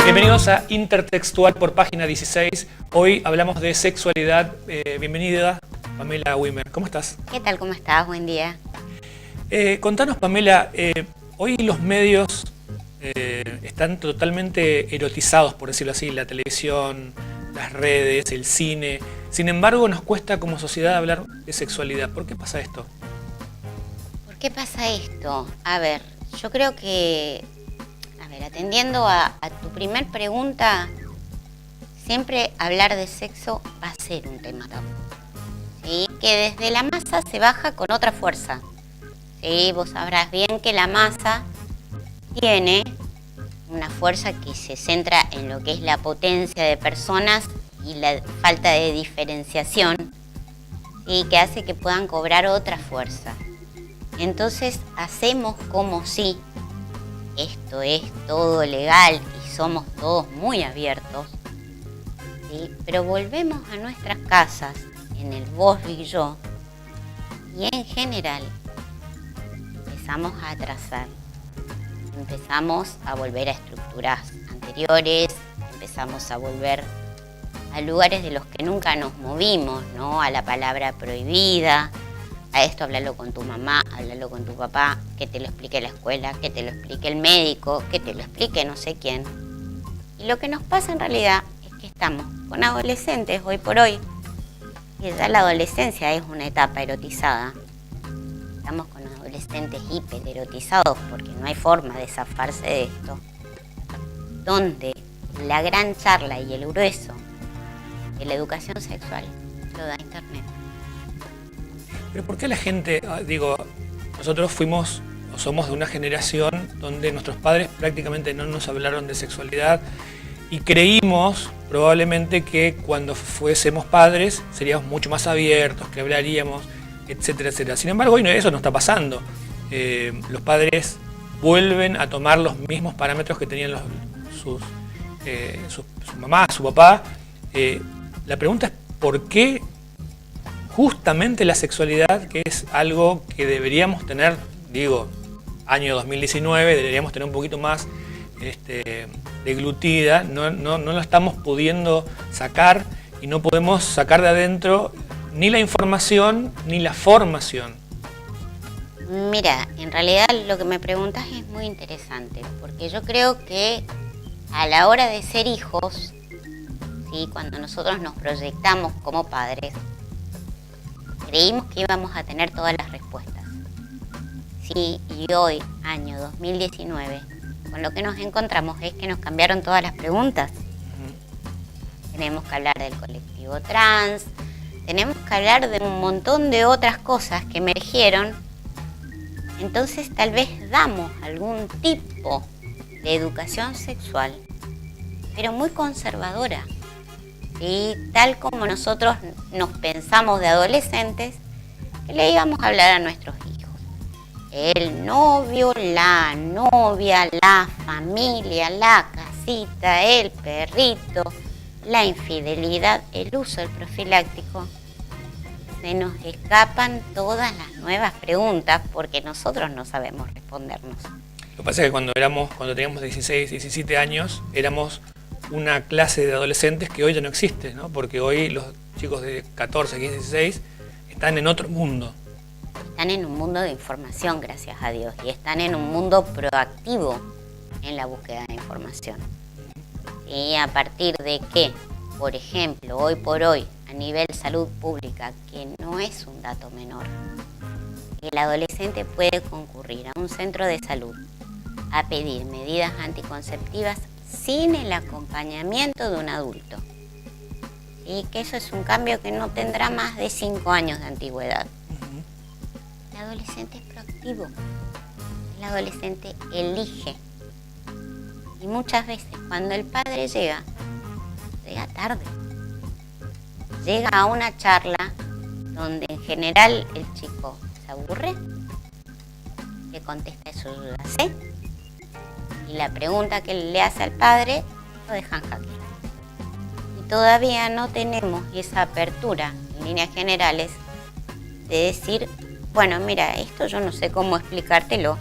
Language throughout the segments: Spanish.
Bienvenidos a Intertextual por Página 16. Hoy hablamos de sexualidad. Bienvenida, Pamela Wimmer. ¿Cómo estás? ¿Qué tal? ¿Cómo estás? Buen día. Contanos, Pamela, hoy los medios están totalmente erotizados, por decirlo así, la televisión, las redes, el cine. Sin embargo, nos cuesta como sociedad hablar de sexualidad. ¿Por qué pasa esto? ¿Por qué pasa esto? A ver, yo creo que... atendiendo a tu primer pregunta, siempre hablar de sexo va a ser un tema tabú. ¿Sí? Que desde la masa se baja con otra fuerza. ¿Sí? Vos sabrás bien que la masa tiene una fuerza que se centra en lo que es la potencia de personas y la falta de diferenciación, y que hace que puedan cobrar otra fuerza. Entonces hacemos como si esto es todo legal y somos todos muy abiertos, ¿sí? Pero volvemos a nuestras casas, en el vos y yo, y en general empezamos a atrasar, empezamos a volver a estructuras anteriores, empezamos a volver a lugares de los que nunca nos movimos, ¿no? A la palabra prohibida, a esto háblalo con tu mamá, háblalo con tu papá, que te lo explique la escuela, que te lo explique el médico, que te lo explique no sé quién. Y lo que nos pasa en realidad es que estamos con adolescentes hoy por hoy, y ya la adolescencia es una etapa erotizada. Estamos con adolescentes hipererotizados porque no hay forma de zafarse de esto, donde la gran charla y el grueso de la educación sexual lo da Internet. Pero ¿por qué la gente, nosotros fuimos o somos de una generación donde nuestros padres prácticamente no nos hablaron de sexualidad y creímos probablemente que cuando fuésemos padres seríamos mucho más abiertos, que hablaríamos, etcétera, etcétera? Sin embargo, hoy eso no está pasando. Los padres vuelven a tomar los mismos parámetros que tenían su mamá, su papá. La pregunta es ¿por qué justamente la sexualidad, que es algo que deberíamos tener, año 2019, deberíamos tener un poquito más deglutida, no la estamos pudiendo sacar y no podemos sacar de adentro ni la información ni la formación? Mira, en realidad lo que me preguntas es muy interesante, porque yo creo que a la hora de ser hijos, ¿sí? Cuando nosotros nos proyectamos como padres, creímos que íbamos a tener todas las respuestas. Sí, y hoy, año 2019, con lo que nos encontramos es que nos cambiaron todas las preguntas. Tenemos que hablar del colectivo trans, tenemos que hablar de un montón de otras cosas que emergieron. Entonces tal vez damos algún tipo de educación sexual, pero muy conservadora. ¿Sí? Tal como nosotros nos pensamos de adolescentes, que le íbamos a hablar a nuestros hijos. El novio, la novia, la familia, la casita, el perrito, la infidelidad, el uso del profiláctico. Se nos escapan todas las nuevas preguntas porque nosotros no sabemos respondernos. Lo que pasa es que cuando teníamos 16, 17 años, éramos una clase de adolescentes que hoy ya no existe, ¿no? Porque hoy los chicos de 14, 15, 16 están en otro mundo. Están en un mundo de información, gracias a Dios, y están en un mundo proactivo en la búsqueda de información. Y a partir de que, por ejemplo, hoy por hoy, a nivel salud pública, que no es un dato menor, el adolescente puede concurrir a un centro de salud a pedir medidas anticonceptivas sin el acompañamiento de un adulto. Y que eso es un cambio que no tendrá más de 5 años de antigüedad. El adolescente es proactivo, el adolescente elige. Y muchas veces cuando el padre llega tarde. Llega a una charla donde en general el chico se aburre, le contesta eso yo ya sé, y la pregunta que le hace al padre lo dejan jaque. todavía no tenemos esa apertura en líneas generales de decir, bueno, mira, esto yo no sé cómo explicártelo,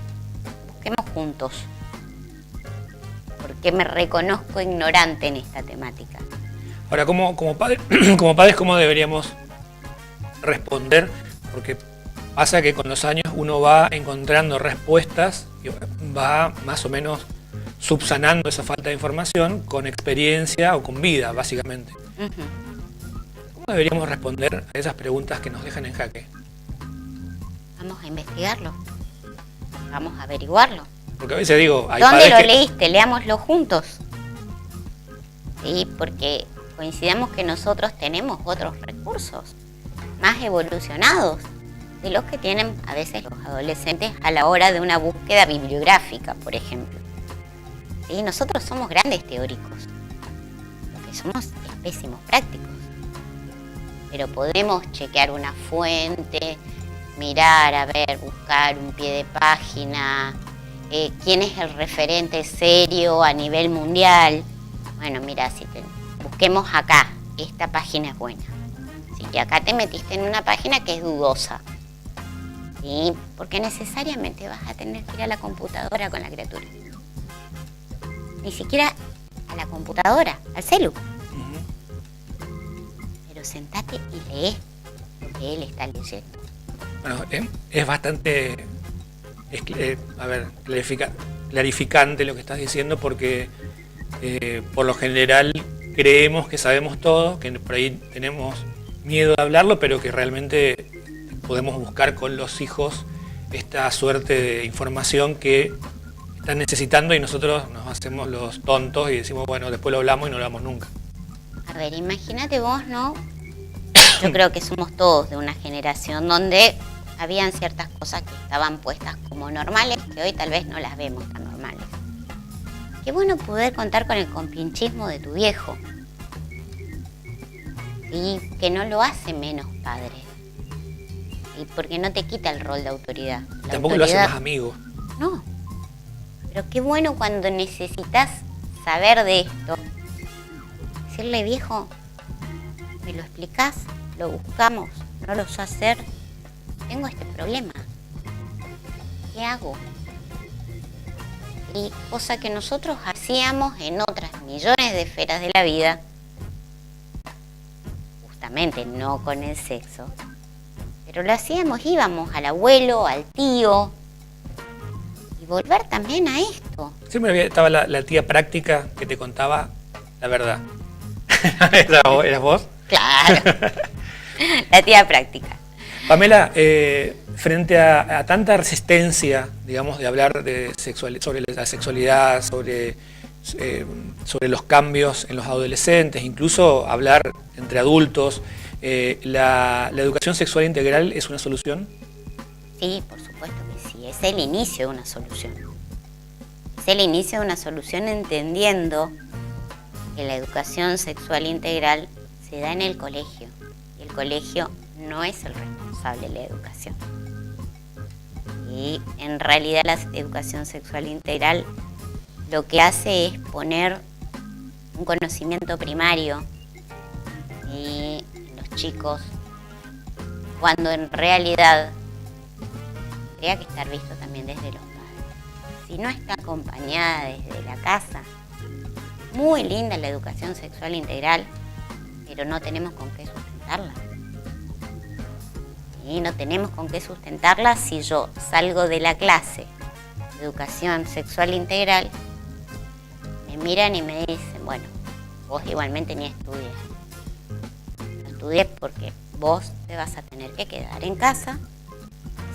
busquemos juntos, porque me reconozco ignorante en esta temática. Ahora, como padres, ¿cómo deberíamos responder? Porque pasa que con los años uno va encontrando respuestas y va más o menos subsanando esa falta de información con experiencia o con vida, básicamente. ¿Cómo deberíamos responder a esas preguntas que nos dejan en jaque? Vamos a investigarlo, vamos a averiguarlo. Porque a veces digo, hay ¿Dónde padres lo que... leíste? Leámoslo juntos. Sí, porque coincidamos que nosotros tenemos otros recursos más evolucionados de los que tienen a veces los adolescentes a la hora de una búsqueda bibliográfica, por ejemplo. ¿Sí? Nosotros somos grandes teóricos, lo que somos es pésimos prácticos. Pero podemos chequear una fuente, mirar, a ver, buscar un pie de página, quién es el referente serio a nivel mundial. Bueno, mira, busquemos acá, esta página es buena. Así que acá te metiste en una página que es dudosa. ¿Sí? Porque necesariamente vas a tener que ir a la computadora con la criatura. Ni siquiera a la computadora, al celu. Pero sentate y lee lo que él está leyendo. Bueno, es bastante clarificante lo que estás diciendo, porque por lo general creemos que sabemos todo, que por ahí tenemos miedo de hablarlo, pero que realmente podemos buscar con los hijos esta suerte de información que están necesitando y nosotros nos hacemos los tontos y decimos, bueno, después lo hablamos y no lo hablamos nunca. A ver, imagínate vos, ¿no? Yo creo que somos todos de una generación donde habían ciertas cosas que estaban puestas como normales, que hoy tal vez no las vemos tan normales. Qué bueno poder contar con el compinchismo de tu viejo. Y que no lo hace menos padre. Y porque no te quita el rol de autoridad. Tampoco lo hace más amigo. No. Pero qué bueno cuando necesitas saber de esto. Decirle, viejo, ¿me lo explicás? Lo buscamos, no lo sé hacer. Tengo este problema. ¿Qué hago? Y cosa que nosotros hacíamos en otras millones de esferas de la vida, justamente no con el sexo, pero lo hacíamos, íbamos al abuelo, al tío, y volver también a esto. Siempre estaba la tía práctica que te contaba la verdad. ¿Eras vos? Claro, la tía práctica. Pamela, frente a tanta resistencia, digamos, de hablar sobre la sexualidad, sobre los cambios en los adolescentes, incluso hablar entre adultos, ¿la educación sexual integral es una solución? Sí, por supuesto que sí, es el inicio de una solución. Es el inicio de una solución entendiendo que la educación sexual integral se da en el colegio. Y el colegio no es el responsable de la educación. Y en realidad la educación sexual integral lo que hace es poner un conocimiento primario y los chicos, cuando en realidad tendría que estar visto también desde los padres. Si no está acompañada desde la casa, muy linda la educación sexual integral, pero no tenemos con qué sustentarla. Y no tenemos con qué sustentarla si yo salgo de la clase de educación sexual integral, me miran y me dicen, bueno, vos igualmente ni estudias. No estudies porque vos te vas a tener que quedar en casa,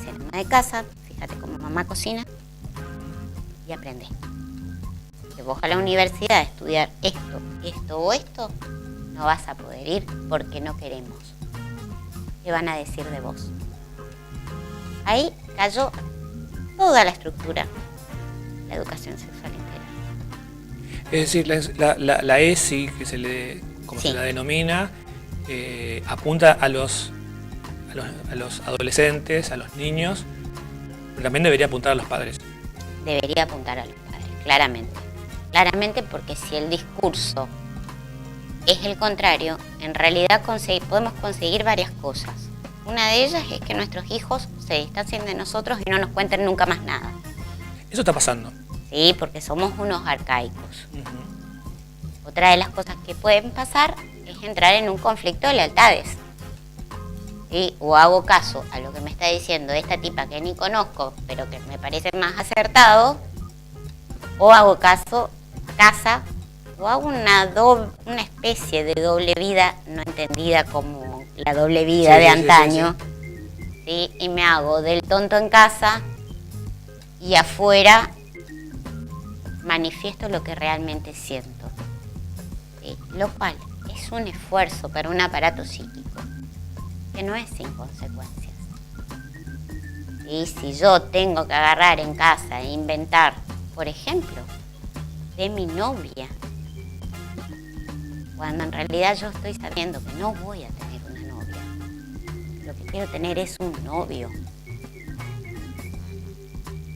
ser ama de casa, fíjate cómo mamá cocina y aprendés. Que vos a la universidad a estudiar esto o esto, no vas a poder ir porque no queremos. ¿Qué van a decir de vos? Ahí cayó toda la estructura, la educación sexual integral. Es decir, la ESI, que como Sí. se la denomina, apunta a los adolescentes, a los niños, pero también debería apuntar a los padres. Debería apuntar a los padres, claramente. Claramente, porque si el discurso es el contrario. En realidad podemos conseguir varias cosas. Una de ellas es que nuestros hijos se distancien de nosotros y no nos cuenten nunca más nada. Eso está pasando. Sí, porque somos unos arcaicos. Otra de las cosas que pueden pasar es entrar en un conflicto de lealtades. ¿Sí? O hago caso a lo que me está diciendo esta tipa que ni conozco, pero que me parece más acertado, o hago caso a casa, o hago una especie de doble vida no entendida como la doble vida de antaño. Sí. Y me hago del tonto en casa y afuera manifiesto lo que realmente siento. ¿Sí? Lo cual es un esfuerzo para un aparato psíquico que no es sin consecuencias. Y si yo tengo que agarrar en casa e inventar, por ejemplo, de mi novia, cuando en realidad yo estoy sabiendo que no voy a tener una novia, lo que quiero tener es un novio.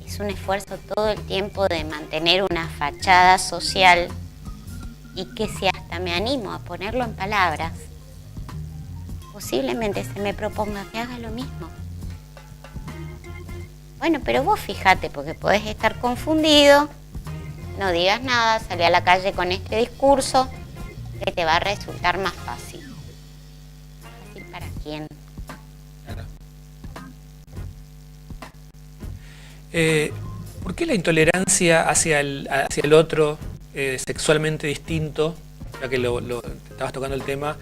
Es un esfuerzo todo el tiempo de mantener una fachada social y que si hasta me animo a ponerlo en palabras, posiblemente se me proponga que haga lo mismo. Bueno, pero vos fíjate, porque podés estar confundido, no digas nada, salí a la calle con este discurso, que te va a resultar más fácil. ¿Fácil para quién? Claro. ¿Por qué la intolerancia hacia el otro sexualmente distinto, ya que estabas tocando el tema,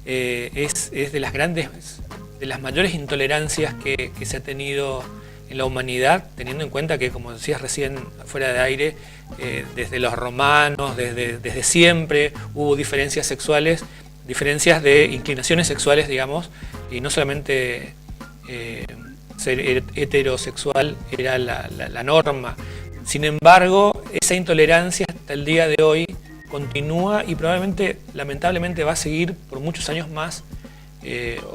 es de las mayores intolerancias que se ha tenido en la humanidad, teniendo en cuenta que, como decías recién fuera de aire, desde los romanos, desde siempre hubo diferencias sexuales, diferencias de inclinaciones sexuales, digamos, y no solamente ser heterosexual era la norma. Sin embargo, esa intolerancia hasta el día de hoy continúa y probablemente, lamentablemente, va a seguir por muchos años más.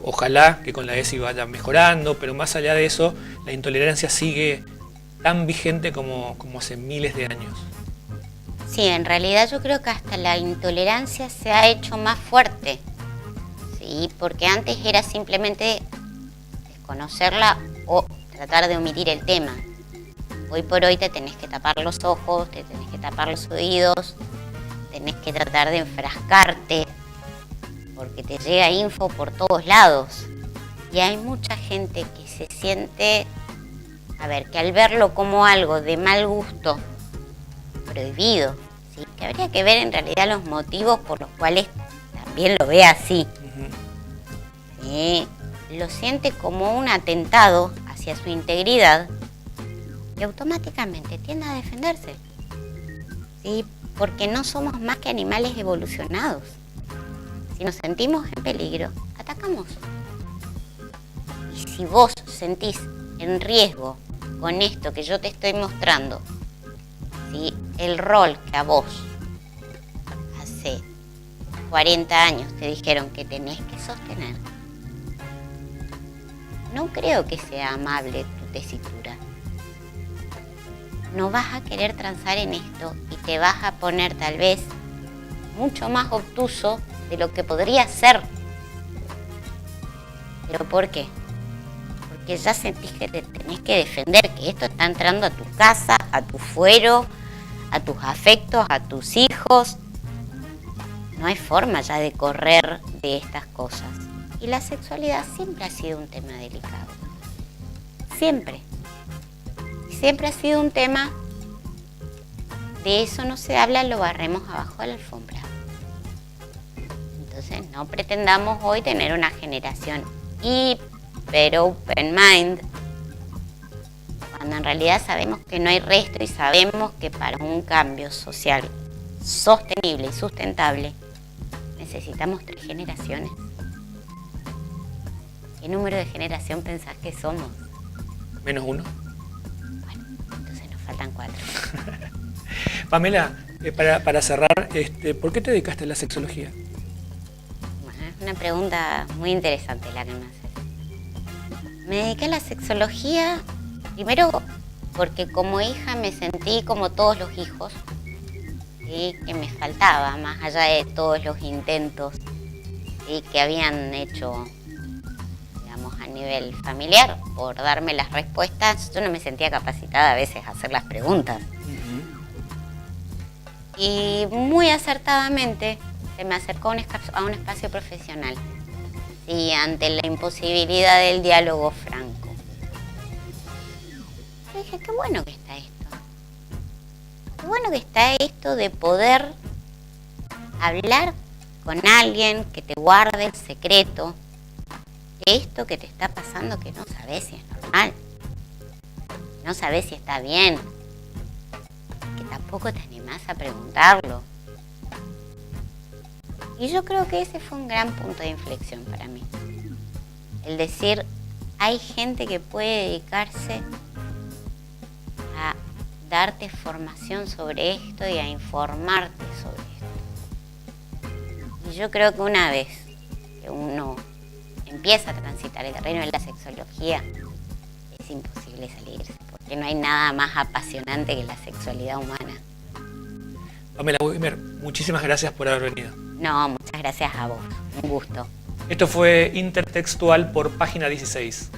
Ojalá que con la ESI vaya mejorando, pero más allá de eso, la intolerancia sigue tan vigente como hace miles de años. Sí, en realidad yo creo que hasta la intolerancia se ha hecho más fuerte, ¿sí? Porque antes era simplemente desconocerla o tratar de omitir el tema. Hoy por hoy te tenés que tapar los ojos, te tenés que tapar los oídos, tenés que tratar de enfrascarte, porque te llega info por todos lados. Y hay mucha gente que se siente, que al verlo como algo de mal gusto, prohibido, ¿sí? Que habría que ver en realidad los motivos por los cuales también lo ve así. ¿Sí? Lo siente como un atentado hacia su integridad y automáticamente tiende a defenderse. ¿Sí? Porque no somos más que animales evolucionados. Si nos sentimos en peligro, atacamos. Y si vos sentís en riesgo con esto que yo te estoy mostrando, ¿sí? El rol que a vos hace 40 años te dijeron que tenés que sostener, no creo que sea amable tu tesitura. No vas a querer transar en esto y te vas a poner tal vez mucho más obtuso de lo que podría ser. ¿Pero por qué? Porque ya sentís que te tenés que defender, que esto está entrando a tu casa, a tu fuero, a tus afectos, a tus hijos. No hay forma ya de correr de estas cosas. Y la sexualidad siempre ha sido un tema delicado. Siempre. Siempre ha sido un tema, de eso no se habla, lo barremos abajo de la alfombra. Entonces no pretendamos hoy tener una generación hiper open mind, cuando en realidad sabemos que no hay resto y sabemos que para un cambio social sostenible y sustentable necesitamos 3 generaciones. ¿Qué número de generación pensás que somos? ¿Menos 1? Bueno, entonces nos faltan 4. Pamela, para cerrar, ¿por qué te dedicaste a la sexología? Bueno, es una pregunta muy interesante la que me haces. Me dediqué a la sexología, primero porque como hija me sentí como todos los hijos, ¿sí? Que me faltaba, más allá de todos los intentos, ¿sí? Que habían hecho, digamos, a nivel familiar por darme las respuestas. Yo no me sentía capacitada a veces a hacer las preguntas. Y muy acertadamente se me acercó a un espacio profesional, ¿sí? Ante la imposibilidad del diálogo franco. Yo dije, qué bueno que está esto. Qué bueno que está esto de poder hablar con alguien que te guarde el secreto de esto que te está pasando, que no sabes si es normal, no sabes si está bien, que tampoco te animás a preguntarlo. Y yo creo que ese fue un gran punto de inflexión para mí. El decir, hay gente que puede dedicarse a darte formación sobre esto y a informarte sobre esto. Y yo creo que una vez que uno empieza a transitar el terreno de la sexología, es imposible salirse, porque no hay nada más apasionante que la sexualidad humana. Pamela Wimmer, muchísimas gracias por haber venido. No, muchas gracias a vos. Un gusto. Esto fue Intertextual por Página 16.